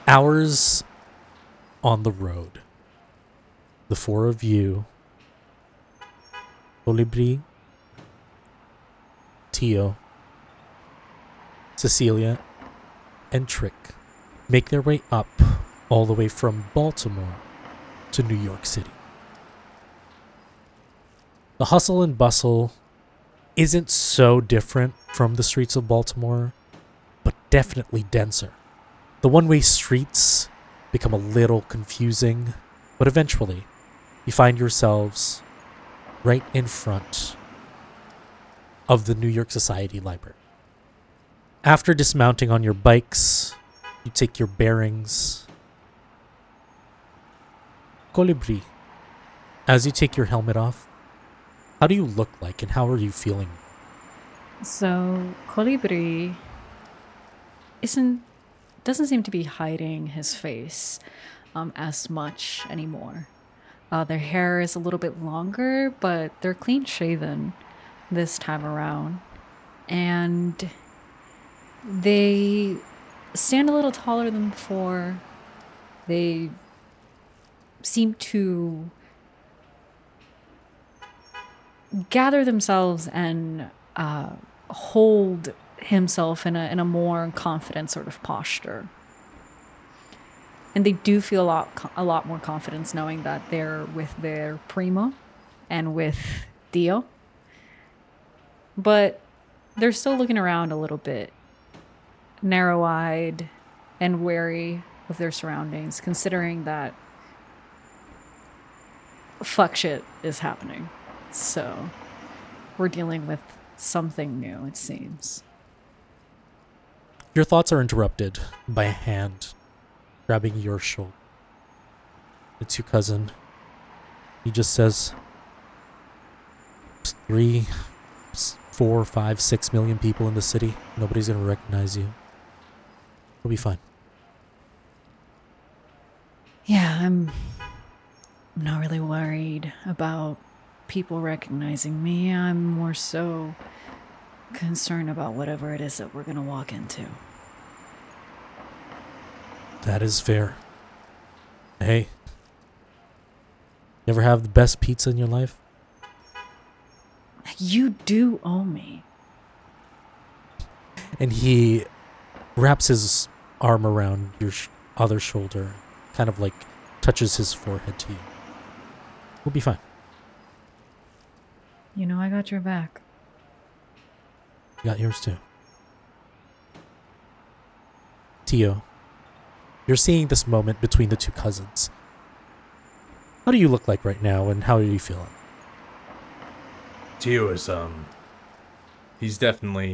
Hours on the road. The four of you, Colibri, Tio, Cecilia, and Trick, make their way up all the way from Baltimore to New York City. The hustle and bustle isn't so different from the streets of Baltimore, but definitely denser. The one-way streets become a little confusing, but eventually you find yourselves right in front of the New York Society Library. After dismounting on your bikes, you take your bearings. Colibri, as you take your helmet off, how do you look like and how are you feeling? So Colibri doesn't seem to be hiding his face as much anymore. Their hair is a little bit longer, but they're clean shaven this time around. And they stand a little taller than before. They seem to gather themselves and hold himself in a more confident sort of posture. And they do feel a lot more confidence knowing that they're with their primo and with Dio. But they're still looking around a little bit, narrow-eyed and wary of their surroundings, considering that fuck shit is happening. So we're dealing with something new, it seems. Your thoughts are interrupted by a hand grabbing your shoulder. It's your cousin. He just says, 3, 4, 5, 6 million people in the city. Nobody's going to recognize you. You'll be fine. Yeah, I'm not really worried about people recognizing me. I'm more so concerned about whatever it is that we're going to walk into. That is fair. Hey, you ever have the best pizza in your life? You do owe me. And he wraps his arm around your other shoulder, kind of like touches his forehead to you. We'll be fine. You know, I got your back. You got yours too. Tio, you're seeing this moment between the two cousins. How do you look like right now and how are you feeling? Tio is, he's definitely,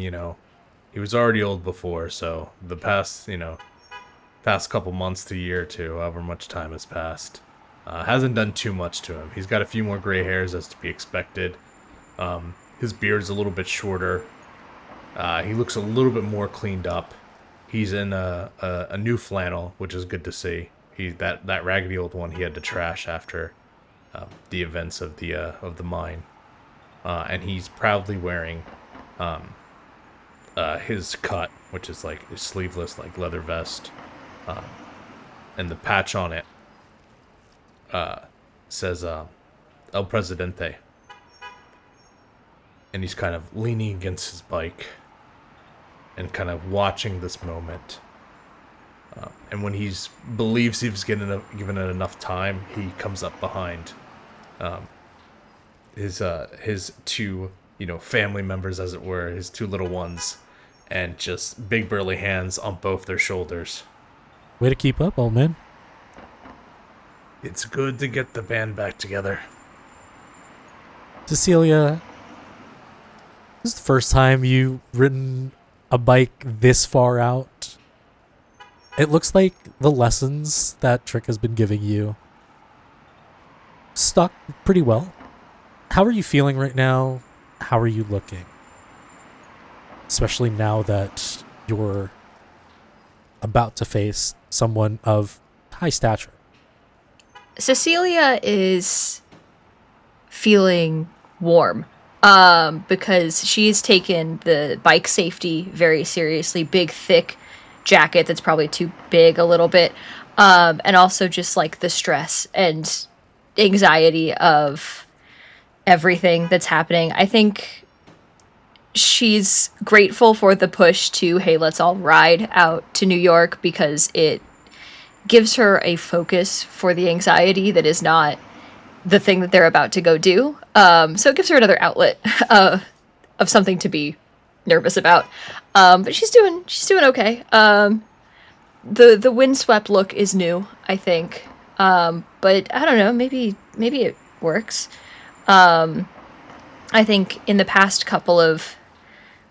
he was already old before, so the past couple months to a year or two, however much time has passed, hasn't done too much to him. He's got a few more gray hairs as to be expected. His beard's a little bit shorter. He looks a little bit more cleaned up. He's in a new flannel, which is good to see. That raggedy old one he had to trash after the events of the mine. And he's proudly wearing his cut, which is like a sleeveless, like leather vest, and the patch on it says El Presidente. And he's kind of leaning against his bike and kind of watching this moment. And when he believes he's given it enough time, he comes up behind his two, family members, as it were, his two little ones, and just big burly hands on both their shoulders. Way to keep up, old man. It's good to get the band back together. Cecilia, this is the first time you've ridden a bike this far out. It looks like the lessons that Trick has been giving you stuck pretty well. How are you feeling right now? How are you looking? Especially now that you're about to face someone of high stature. Cecilia is feeling warm because she's taken the bike safety very seriously. Big, thick jacket that's probably too big a little bit. And also just like the stress and anxiety of everything that's happening. I think she's grateful for the push to, hey, let's all ride out to New York, because it gives her a focus for the anxiety that is not the thing that they're about to go do. So it gives her another outlet of something to be nervous about. But she's doing okay. The windswept look is new, I think. But I don't know, maybe it works. I think in the past couple of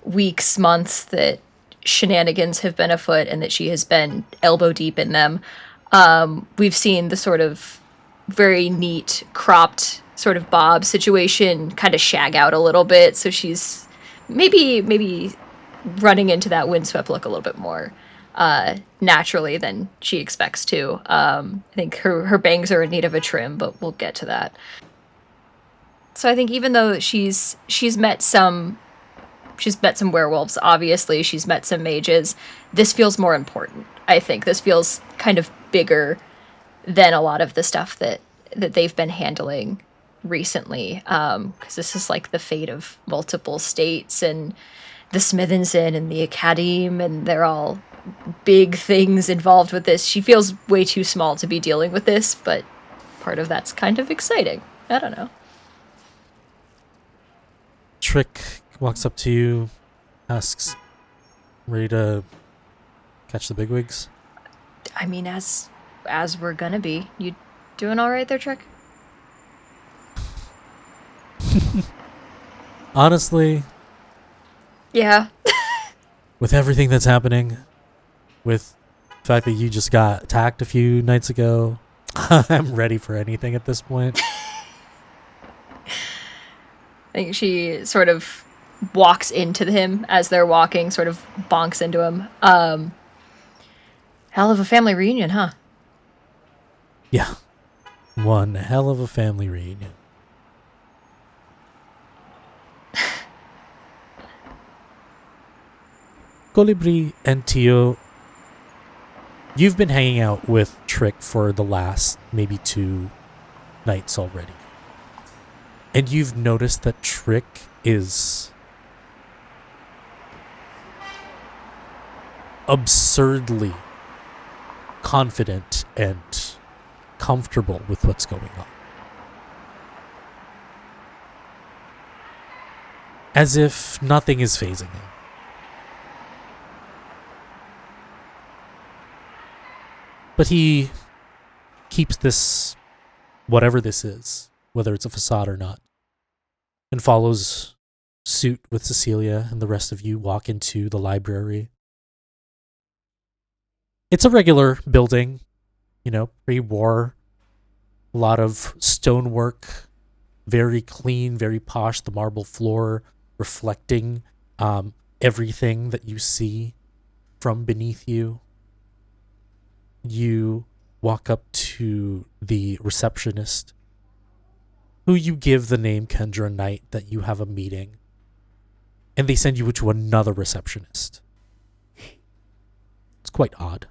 weeks, months, that shenanigans have been afoot and that she has been elbow deep in them. We've seen the sort of very neat cropped sort of bob situation kind of shag out a little bit. So she's maybe running into that windswept look a little bit more naturally than she expects to. I think her bangs are in need of a trim, but we'll get to that. So I think even though she's met some werewolves, obviously she's met some mages, this feels more important. I think this feels kind of bigger than a lot of the stuff that they've been handling recently, because this is like the fate of multiple states and the Smithens Inn and the Academe, and they're all big things involved with this. She feels way too small to be dealing with this, but part of that's kind of exciting. I don't know. Trick walks up to you, asks, ready to catch the bigwigs? I mean, as we're gonna be. You doing all right there, Trick? Honestly, Yeah. with everything that's happening, with the fact that you just got attacked a few nights ago, I'm ready for anything at this point. I think she sort of walks into him as they're walking, sort of bonks into him. Hell of a family reunion, huh? Yeah. One hell of a family reunion. Colibri and Tio, you've been hanging out with Trick for the last maybe 2 nights already. And you've noticed that Trick is absurdly confident and comfortable with what's going on. As if nothing is fazing him. But he keeps this, whatever this is, whether it's a facade or not, and follows suit with Cecilia and the rest of you walk into the library. It's a regular building, pre-war. A lot of stonework, very clean, very posh. The marble floor reflecting everything that you see from beneath you. You walk up to the receptionist, who you give the name Kendra Knight, that you have a meeting, and they send you to another receptionist. It's quite odd.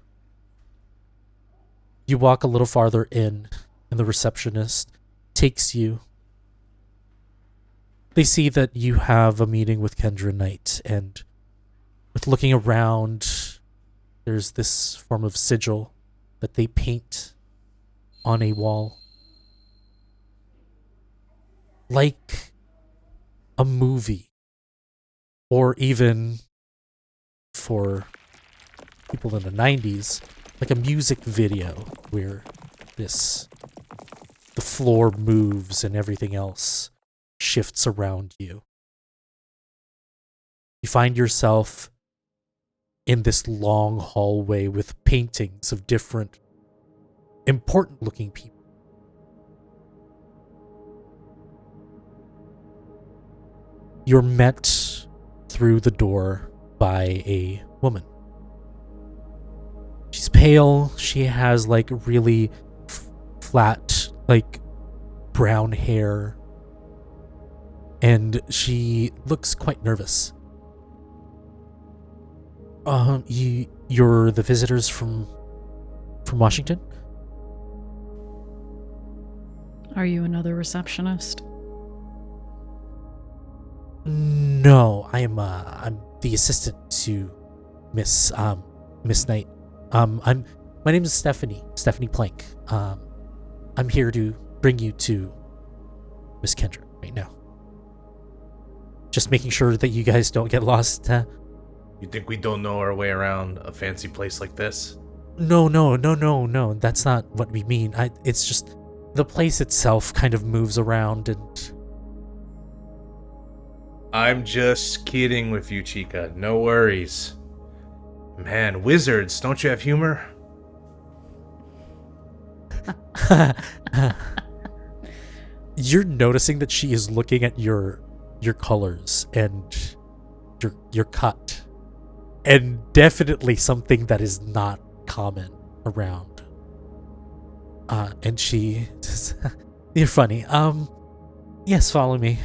You walk a little farther in, and the receptionist takes you. They see that you have a meeting with Kendra Knight, and with looking around, there's this form of sigil that they paint on a wall. Like a movie, or even for people in the 90s, like a music video where the floor moves and everything else shifts around you. You find yourself in this long hallway with paintings of different important looking people. You're met through the door by a woman. She's pale. She has like really flat, like brown hair. And she looks quite nervous. You're the visitors from Washington? Are you another receptionist? No, I'm the assistant to Miss Knight. My name is Stephanie Plank. I'm here to bring you to Miss Kindred right now. Just making sure that you guys don't get lost. You think we don't know our way around a fancy place like this? No. That's not what we mean. It's just the place itself kind of moves around and... I'm just kidding with you, Chica. No worries. Man, wizards, don't you have humor? You're noticing that she is looking at your colors and your cut, and definitely something that is not common around. And she says, "You're funny. Yes, follow me."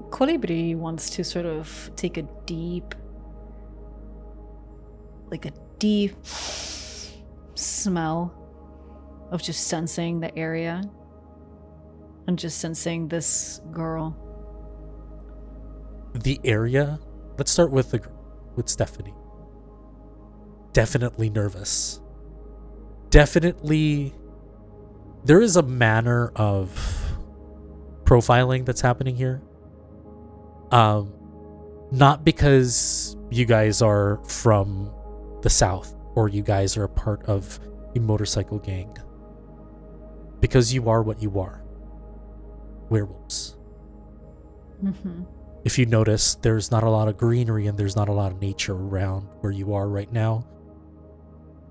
Colibri wants to sort of take a deep smell of just sensing the area and just sensing this girl. The area. Let's start with Stephanie. Definitely nervous. Definitely, there is a manner of profiling that's happening here. Not because you guys are from the South or you guys are a part of a motorcycle gang. Because you are what you are. Werewolves. Mm-hmm. If you notice, there's not a lot of greenery and there's not a lot of nature around where you are right now.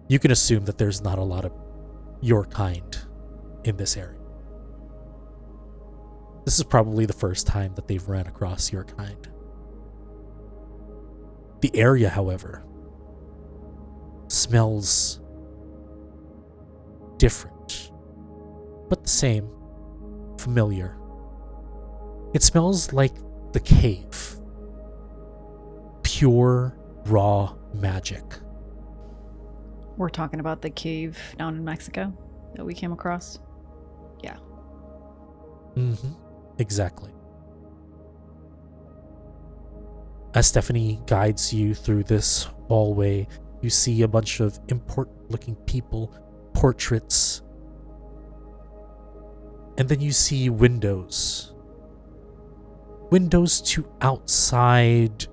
You can assume that there's not a lot of your kind in this area. This is probably the first time that they've ran across your kind. The area, however, smells different, but the same, familiar. It smells like the cave. Pure, raw magic. We're talking about the cave down in Mexico that we came across. Yeah. Mm-hmm. Exactly. As Stephanie guides you through this hallway, you see a bunch of important-looking people, portraits, and then you see windows. Windows to outside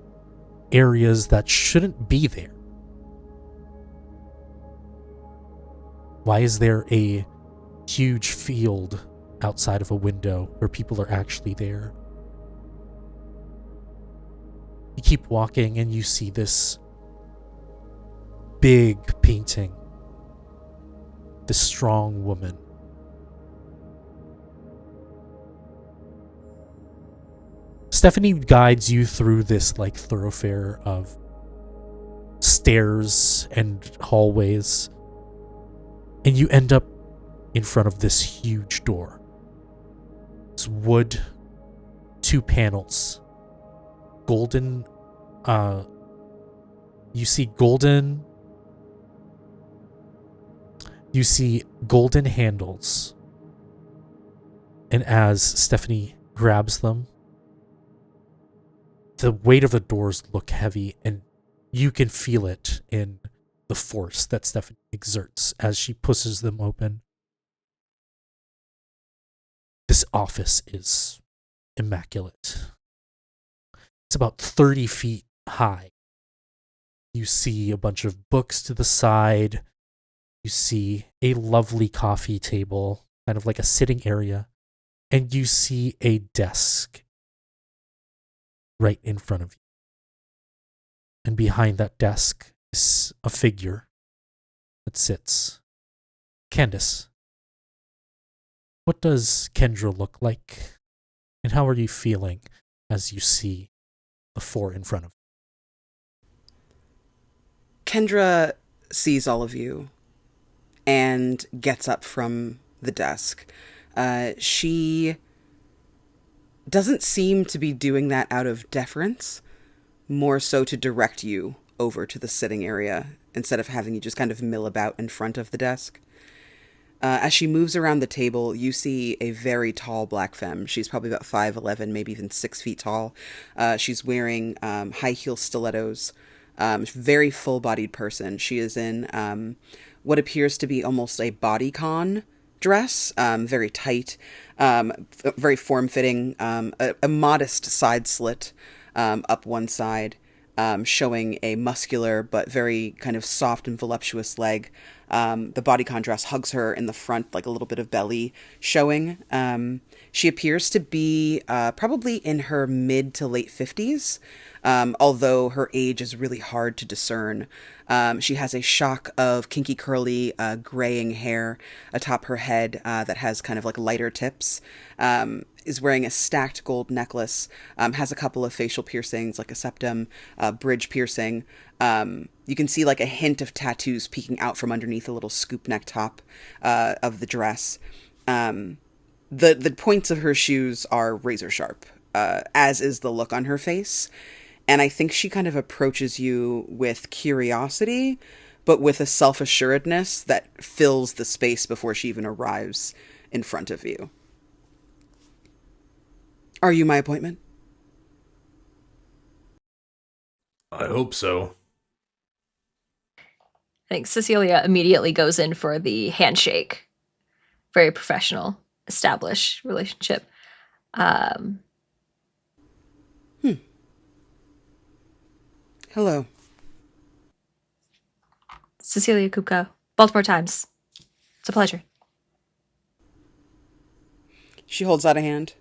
areas that shouldn't be there. Why is there a huge field outside of a window where people are actually there? You keep walking and you see this big painting. This strong woman. Stephanie guides you through this thoroughfare of stairs and hallways, and you end up in front of this huge door. It's wood, 2 panels, golden. You see golden handles, and as Stephanie grabs them, the weight of the doors look heavy, and you can feel it in the force that Stephanie exerts as she pushes them open. This office is immaculate. It's about 30 feet high. You see a bunch of books to the side. You see a lovely coffee table, kind of like a sitting area. And you see a desk right in front of you. And behind that desk is a figure that sits. Candace, what does Kendra look like? And how are you feeling as you see the 4 in front of you? Kendra sees all of you and gets up from the desk. She doesn't seem to be doing that out of deference, more so to direct you over to the sitting area instead of having you just kind of mill about in front of the desk. As she moves around the table, you see a very tall black femme. She's probably about 5'11", maybe even 6 feet tall. She's wearing high heel stilettos. Very full-bodied person. She is in what appears to be almost a bodycon dress, very tight, very form-fitting, a modest side slit up one side, showing a muscular but very kind of soft and voluptuous leg. The bodycon dress hugs her in the front, like a little bit of belly showing. She appears to be probably in her mid to late 50s, although her age is really hard to discern. She has a shock of kinky curly graying hair atop her head that has kind of like lighter tips, is wearing a stacked gold necklace, has a couple of facial piercings like a septum, bridge piercing. You can see like a hint of tattoos peeking out from underneath a little scoop neck top of the dress. The points of her shoes are razor sharp, as is the look on her face. And I think she kind of approaches you with curiosity, but with a self-assuredness that fills the space before she even arrives in front of you. Are you my appointment? I hope so. I think Cecilia immediately goes in for the handshake. Very professional, established relationship. Hello. Cecilia Kupka, Baltimore Times. It's a pleasure. She holds out a hand.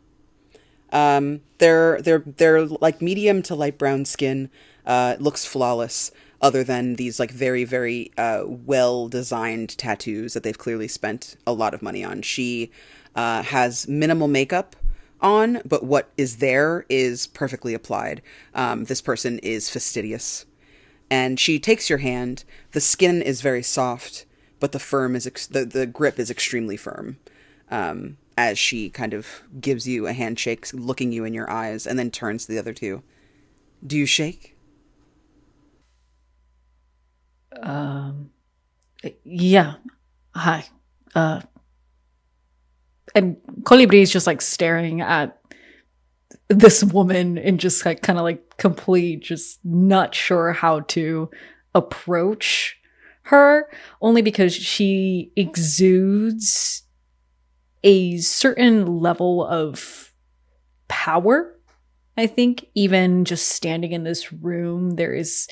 They're like medium to light brown skin. Looks flawless, other than these like very, very well designed tattoos that they've clearly spent a lot of money on. She has minimal makeup on, but what is there is perfectly applied. This person is fastidious. And she takes your hand. The skin is very soft, but the grip is extremely firm. As she kind of gives you a handshake, looking you in your eyes, and then turns to the other two. Do you shake? Yeah. Hi. And Colibri is just like staring at this woman and just like kind of like complete, just not sure how to approach her, only because she exudes a certain level of power. I think even just standing in this room, there is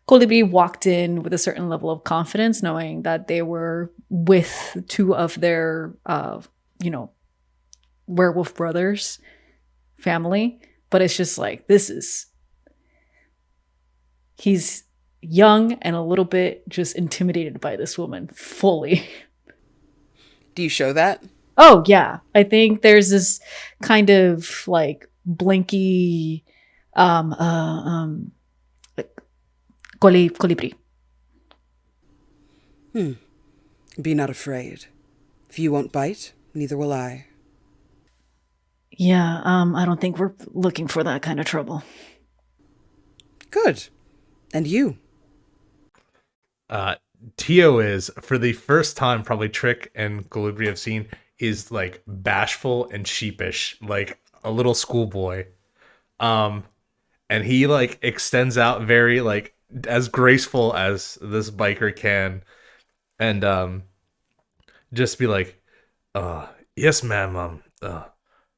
Colibri walked in with a certain level of confidence, knowing that they were with two of their, werewolf brothers family. But it's just like, he's young and a little bit just intimidated by this woman fully. Do you show that? Oh, yeah. I think there's this kind of like blinky colibri. Be not afraid. If you won't bite, neither will I. Yeah, I don't think we're looking for that kind of trouble. Good. And you? Tio is, for the first time, probably Trick and Galubri have seen, is like bashful and sheepish, like a little schoolboy. And he like extends out very like as graceful as this biker can, and just be like, yes ma'am,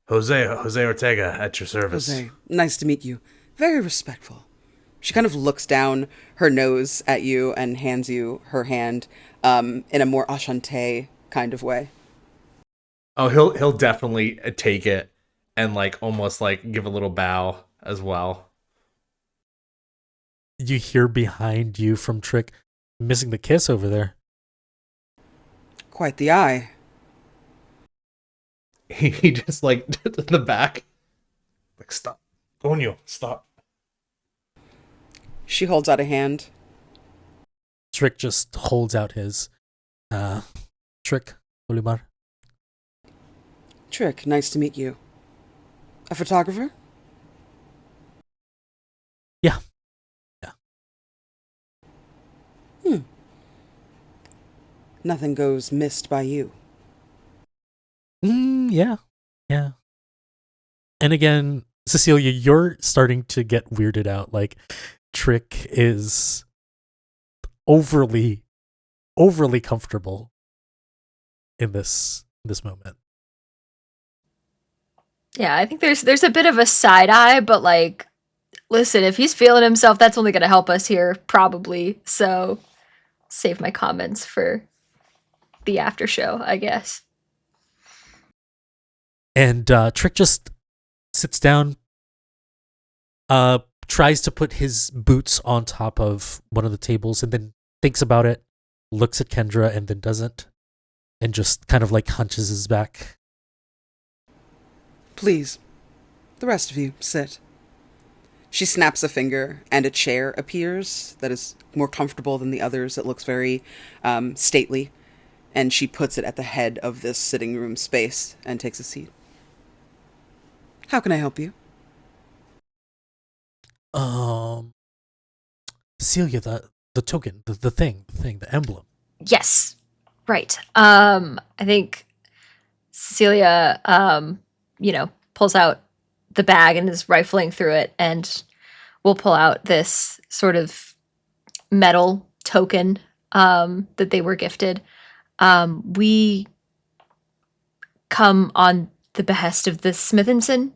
Jose Ortega at your service. Jose, nice to meet you. Very respectful. She kind of looks down her nose at you and hands you her hand in a more enchanté kind of way. Oh, he'll definitely take it and like almost like give a little bow as well. You hear behind you from Trick, missing the kiss over there. Quite the eye. He just like to the back, like stop, Coño, stop. She holds out a hand. Trick just holds out his. Trick, Olimar. Trick, nice to meet you. A photographer? Yeah. Yeah. Nothing goes missed by you. Yeah. Yeah. And again, Cecilia, you're starting to get weirded out. Like, Trick is overly comfortable in this moment. Yeah, I think there's a bit of a side eye, but like, listen, if he's feeling himself, that's only going to help us here, probably. So, save my comments for the after show, I guess. And Trick just sits down, tries to put his boots on top of one of the tables, and then thinks about it, looks at Kendra, and then doesn't, and just kind of like hunches his back. Please, the rest of you, sit. She snaps a finger, and a chair appears that is more comfortable than the others. It looks very stately, and she puts it at the head of this sitting room space and takes a seat. How can I help you? Cecilia, the token, the thing, the emblem. Yes. Right. I think Cecilia, pulls out the bag and is rifling through it, and will pull out this sort of metal token that they were gifted. We come on the behest of the Smithinson,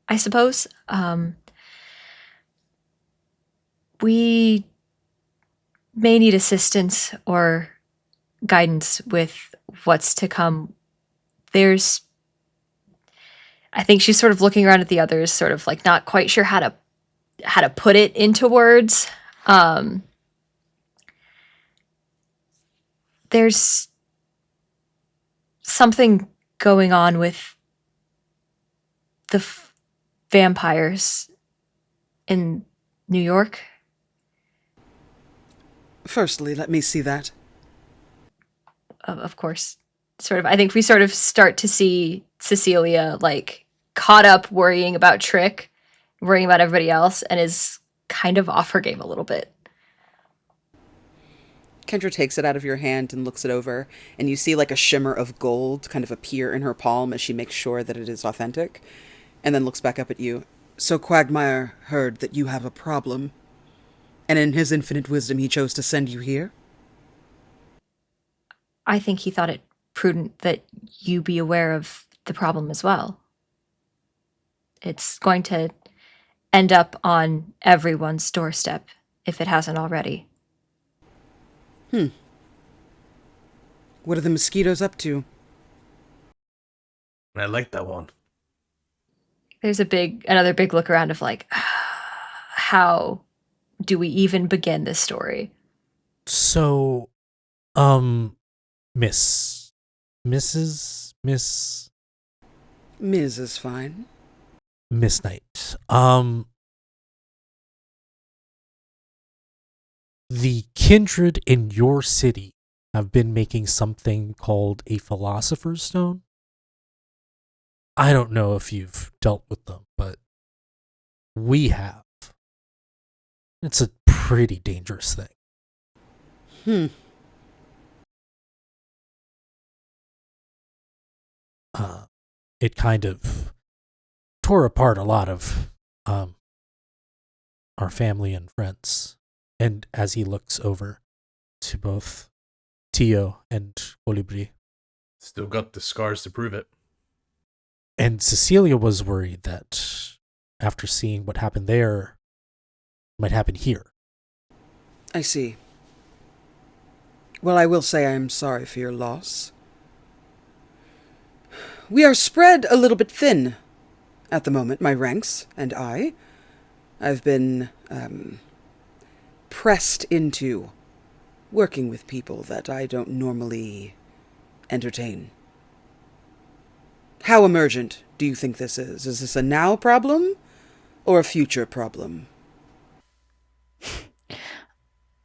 I suppose. We may need assistance or guidance with what's to come. I think she's sort of looking around at the others, sort of like not quite sure how to put it into words. There's something going on with the vampires in New York. Firstly, let me see that. Of course. I think we sort of start to see Cecilia like caught up worrying about Trick, worrying about everybody else, and is kind of off her game a little bit. Kendra takes it out of your hand and looks it over, and you see like a shimmer of gold kind of appear in her palm as she makes sure that it is authentic, and then looks back up at you. So Quagmire heard that you have a problem, and in his infinite wisdom he chose to send you here? I think he thought it prudent that you be aware of the problem as well. It's going to end up on everyone's doorstep if it hasn't already. What are the mosquitoes up to? I like that one. There's another big look around of like, how do we even begin this story? So, Miss Ms. is fine. Miss Knight. The Kindred in your city have been making something called a Philosopher's Stone. I don't know if you've dealt with them, but we have. It's a pretty dangerous thing. It kind of tore apart a lot of our family and friends. And as he looks over to both Tio and Colibri. Still got the scars to prove it. And Cecilia was worried that after seeing what happened there, it might happen here. I see. Well, I will say I am sorry for your loss. We are spread a little bit thin at the moment, my ranks and I. I've been pressed into working with people that I don't normally entertain. How emergent do you think this is? Is this a now problem or a future problem?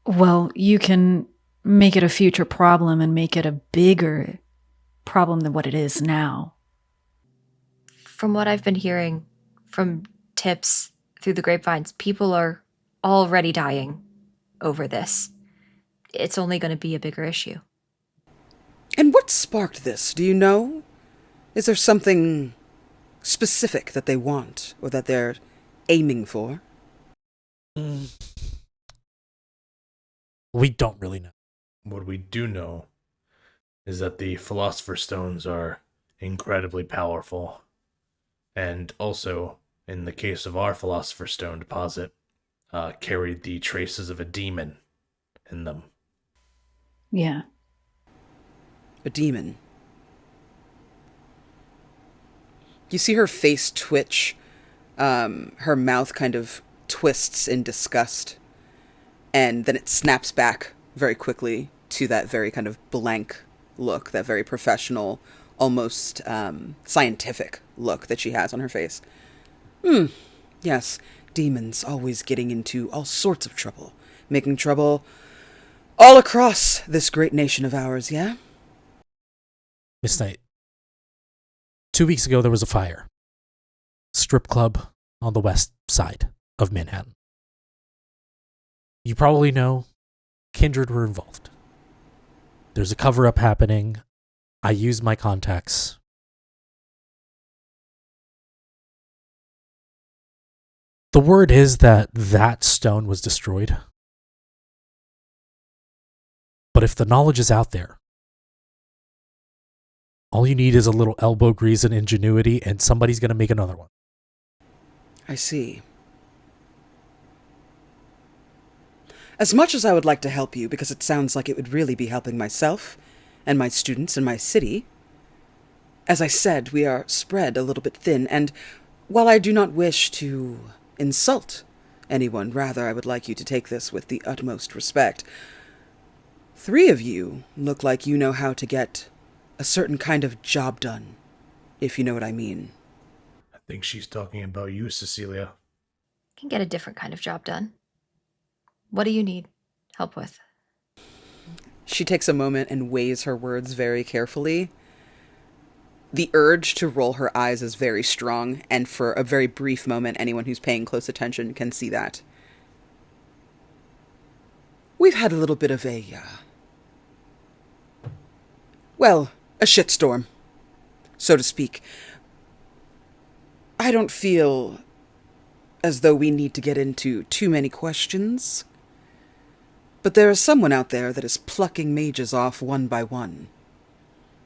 Well, you can make it a future problem and make it a bigger problem than what it is now. From what I've been hearing, from tips through the grapevines, people are already dying over this. It's only going to be a bigger issue. And what sparked this? Do you know? Is there something specific that they want or that they're aiming for? We don't really know. What we do know is that the Philosopher's Stones are incredibly powerful. And also, in the case of our Philosopher's Stone deposit, carried the traces of a demon in them. Yeah. A demon. You see her face twitch. Her mouth kind of twists in disgust. And then it snaps back very quickly to that very kind of blank look, that very professional, almost scientific look that she has on her face. Yes, demons always getting into all sorts of trouble, making trouble all across this great nation of ours, yeah? Miss Knight, 2 weeks ago there was a fire. Strip club on the west side of Manhattan. You probably know Kindred were involved. There's a cover-up happening. I used my contacts. The word is that stone was destroyed. But if the knowledge is out there, all you need is a little elbow grease and ingenuity, and somebody's going to make another one. I see. As much as I would like to help you, because it sounds like it would really be helping myself and my students and my city, as I said, we are spread a little bit thin, and while I do not wish to insult anyone, rather I would like you to take this with the utmost respect. 3 of you look like you know how to get a certain kind of job done, if you know what I mean. I think she's talking about you, Cecilia. Can get a different kind of job done. What do you need help with? She takes a moment and weighs her words very carefully. The urge to roll her eyes is very strong, and for a very brief moment, anyone who's paying close attention can see that. We've had a little bit of a shitstorm, so to speak. I don't feel as though we need to get into too many questions. But there is someone out there that is plucking mages off one by one.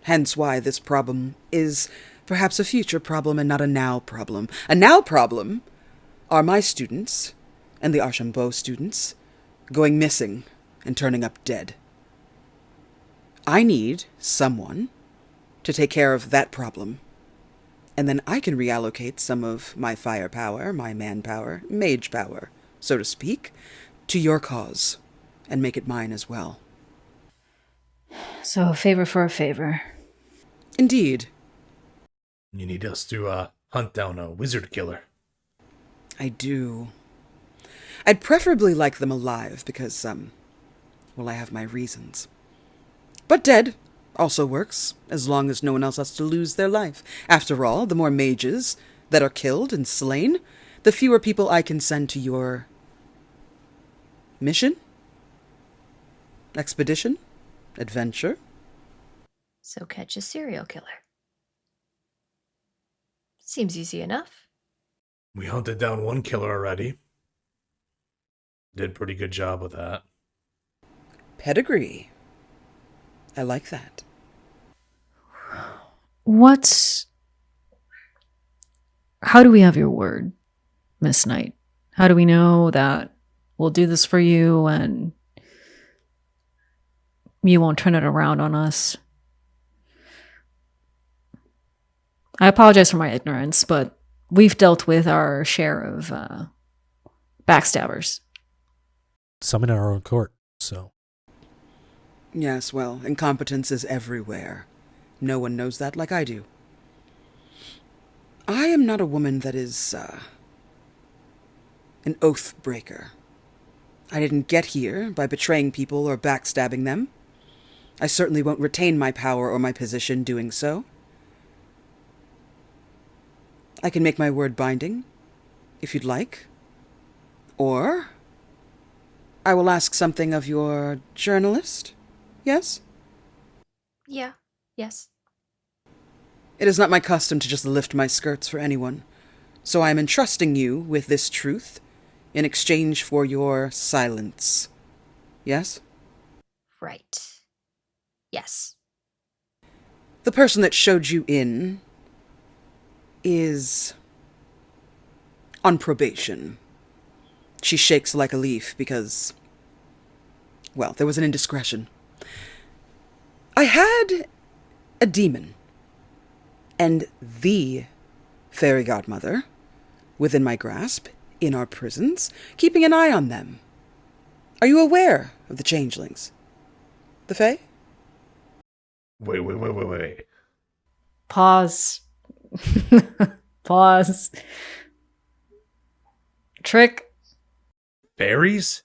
Hence why this problem is perhaps a future problem and not a now problem. A now problem are my students and the Archambault students going missing and turning up dead. I need someone to take care of that problem. And then I can reallocate some of my firepower, my manpower, mage power, so to speak, to your cause. And make it mine as well. So a favor for a favor. Indeed. You need us to hunt down a wizard killer. I do. I'd preferably like them alive because, I have my reasons. But dead also works, as long as no one else has to lose their life. After all, the more mages that are killed and slain, the fewer people I can send to your mission? Expedition? Adventure? So catch a serial killer. Seems easy enough. We hunted down one killer already. Did a pretty good job with that. Pedigree. I like that. How do we have your word, Miss Knight? How do we know that we'll do this for you and you won't turn it around on us? I apologize for my ignorance, but we've dealt with our share of backstabbers. Some in our own court, so. Yes, well, incompetence is everywhere. No one knows that like I do. I am not a woman that is, an oath breaker. I didn't get here by betraying people or backstabbing them. I certainly won't retain my power or my position doing so. I can make my word binding, if you'd like. Or I will ask something of your journalist. Yes? Yeah. Yes. It is not my custom to just lift my skirts for anyone, so I am entrusting you with this truth in exchange for your silence. Yes? Right. Yes. The person that showed you in is on probation. She shakes like a leaf because, well, there was an indiscretion. I had a demon and the fairy godmother within my grasp in our prisons, keeping an eye on them. Are you aware of the changelings? The Fae? Wait. Pause. Pause. Trick. Fairies?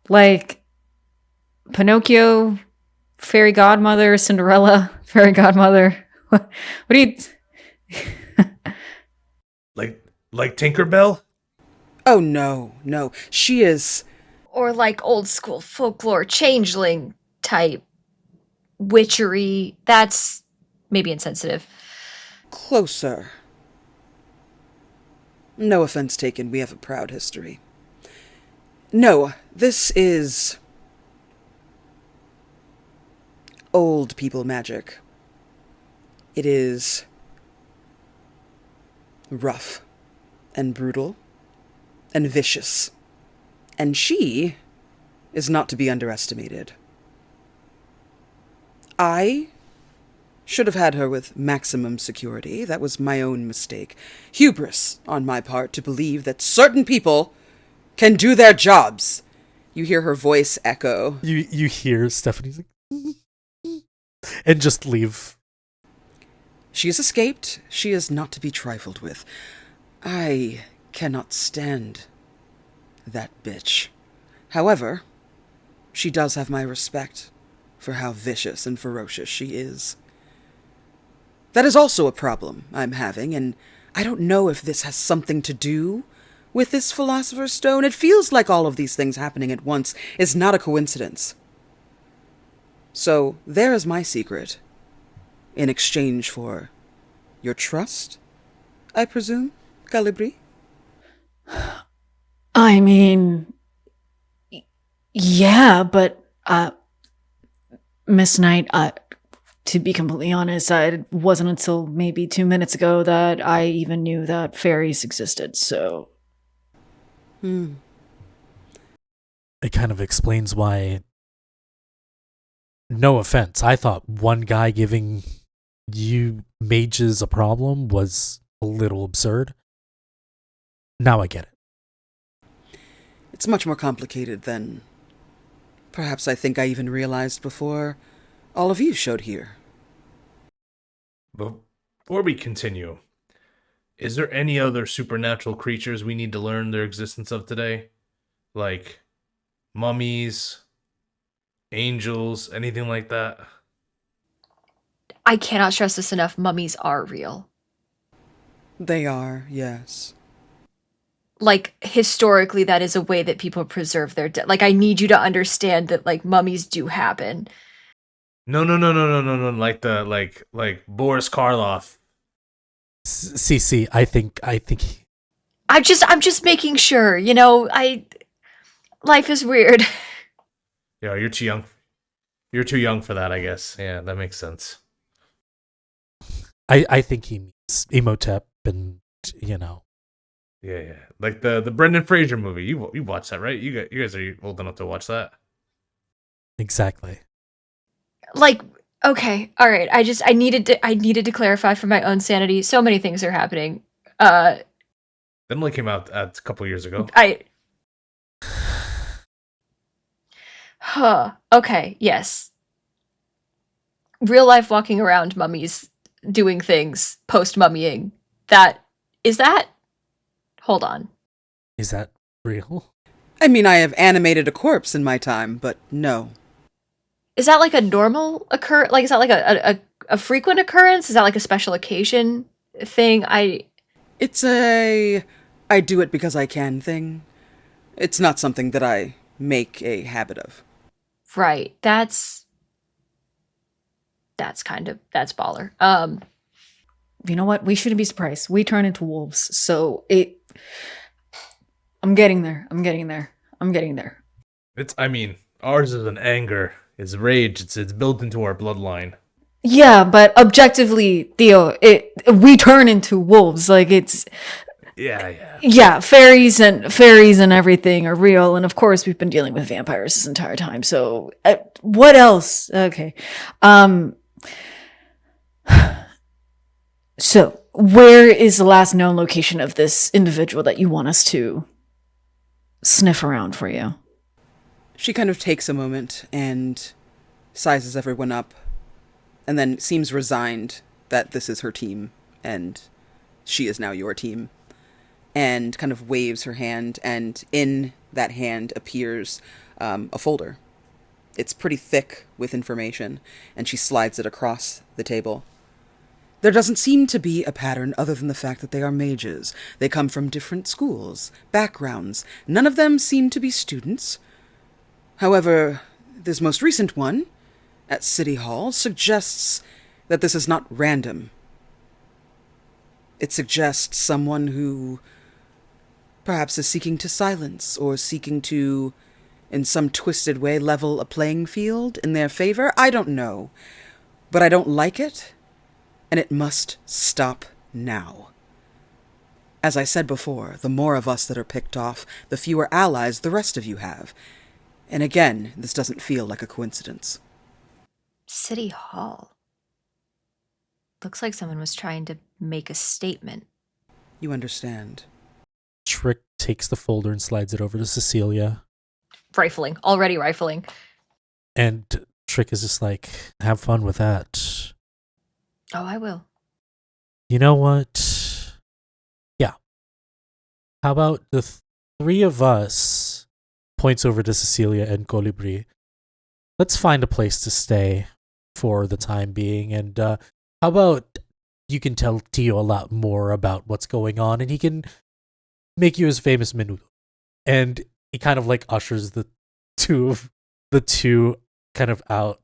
Like Pinocchio, fairy godmother, Cinderella, fairy godmother. What do you... Like Tinkerbell? Oh, no. She is... Or like old school folklore, changeling type witchery. That's maybe insensitive. closer. No offense taken, we have a proud history. No, this is... old people magic. It is... rough and brutal and vicious. And she is not to be underestimated. I should have had her with maximum security. That was my own mistake. Hubris on my part to believe that certain people can do their jobs. You hear her voice echo. You hear Stephanie's like, and just leave. She has escaped. She is not to be trifled with. I cannot stand that bitch. However, she does have my respect for how vicious and ferocious she is. That is also a problem I'm having, and I don't know if this has something to do with this Philosopher's Stone. It feels like all of these things happening at once is not a coincidence. So, there is my secret. In exchange for your trust, I presume, Calibri? I mean, yeah, but Miss Knight, to be completely honest, it wasn't until maybe 2 minutes ago that I even knew that fairies existed, so... It kind of explains why, no offense, I thought one guy giving you mages a problem was a little absurd. Now I get it. It's much more complicated than perhaps I think I even realized before all of you showed here. Before we continue, is there any other supernatural creatures we need to learn their existence of today? Like mummies, angels, anything like that? I cannot stress this enough. Mummies are real. They are, yes. Like, historically, that is a way that people preserve their dead. Like, I need you to understand that, like, mummies do happen. No. Like Boris Karloff. CC, I think I'm just making sure, you know, life is weird. Yeah, you're too young. You're too young for that, I guess. Yeah, that makes sense. I think he means Emotep, and Yeah. Like the Brendan Fraser movie. You watched that, right? You guys are old enough to watch that. Exactly. Like, okay, all right. I needed to clarify for my own sanity. So many things are happening. That only came out a couple years ago. Okay, yes. Real life walking around mummies doing things post-mummying. Hold on. Is that real? I mean, I have animated a corpse in my time, but no. Is that like a normal is that like a frequent occurrence? Is that like a special occasion thing? It's a I do it because I can thing. It's not something that I make a habit of. Right. That's baller. You know what? We shouldn't be surprised. We turn into wolves. So I'm getting there. I'm getting there. I'm getting there. Ours is an anger, it's rage, it's built into our bloodline. Yeah, but objectively, Theo, we turn into wolves. Like it's Yeah. fairies and everything are real, and of course we've been dealing with vampires this entire time. So what else? Okay, so where is the last known location of this individual that you want us to sniff around for you? She kind of takes a moment and sizes everyone up, and then seems resigned that this is her team, and she is now your team, and kind of waves her hand, and in that hand appears a folder. It's pretty thick with information, and she slides it across the table. There doesn't seem to be a pattern other than the fact that they are mages. They come from different schools, backgrounds. None of them seem to be students. However, this most recent one, at City Hall, suggests that this is not random. It suggests someone who perhaps is seeking to silence or seeking to, in some twisted way, level a playing field in their favor. I don't know. But I don't like it, and it must stop now. As I said before, the more of us that are picked off, the fewer allies the rest of you have. And again, this doesn't feel like a coincidence. City Hall. Looks like someone was trying to make a statement. You understand. Trick takes the folder and slides it over to Cecilia. Already rifling. And Trick is just like, have fun with that. Oh, I will. You know what? Yeah. How about the three of us, points over to Cecilia and Colibri. Let's find a place to stay for the time being. And how about you can tell Tio a lot more about what's going on, and he can make you his famous menudo. And he kind of like ushers the two kind of out.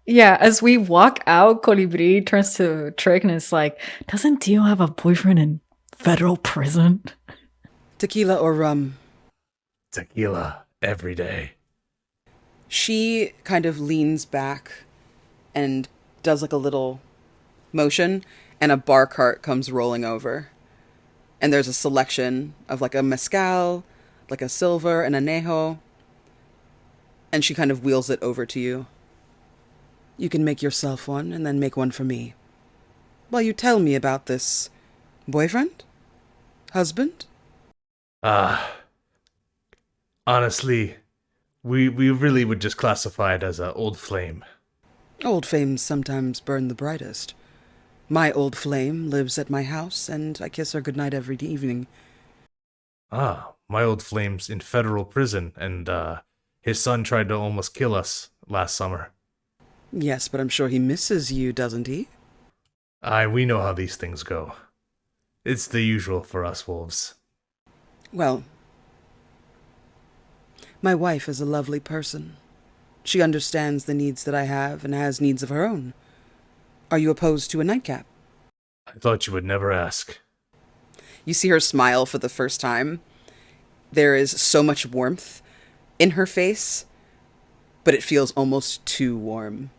Yeah, as we walk out, Colibri turns to Trick and is like, doesn't Tio have a boyfriend in federal prison? Tequila or rum? Tequila every day. She kind of leans back and does like a little motion, and a bar cart comes rolling over. And there's a selection of like a mezcal, like a silver, and anejo. And she kind of wheels it over to you. You can make yourself one, and then make one for me. While you tell me about this boyfriend? Husband? Honestly, we really would just classify it as an old flame. Old flames sometimes burn the brightest. My old flame lives at my house, and I kiss her goodnight every evening. My old flame's in federal prison, and his son tried to almost kill us last summer. Yes, but I'm sure he misses you, doesn't he? We know how these things go. It's the usual for us wolves. Well, my wife is a lovely person. She understands the needs that I have and has needs of her own. Are you opposed to a nightcap? I thought you would never ask. You see her smile for the first time. There is so much warmth in her face, but it feels almost too warm.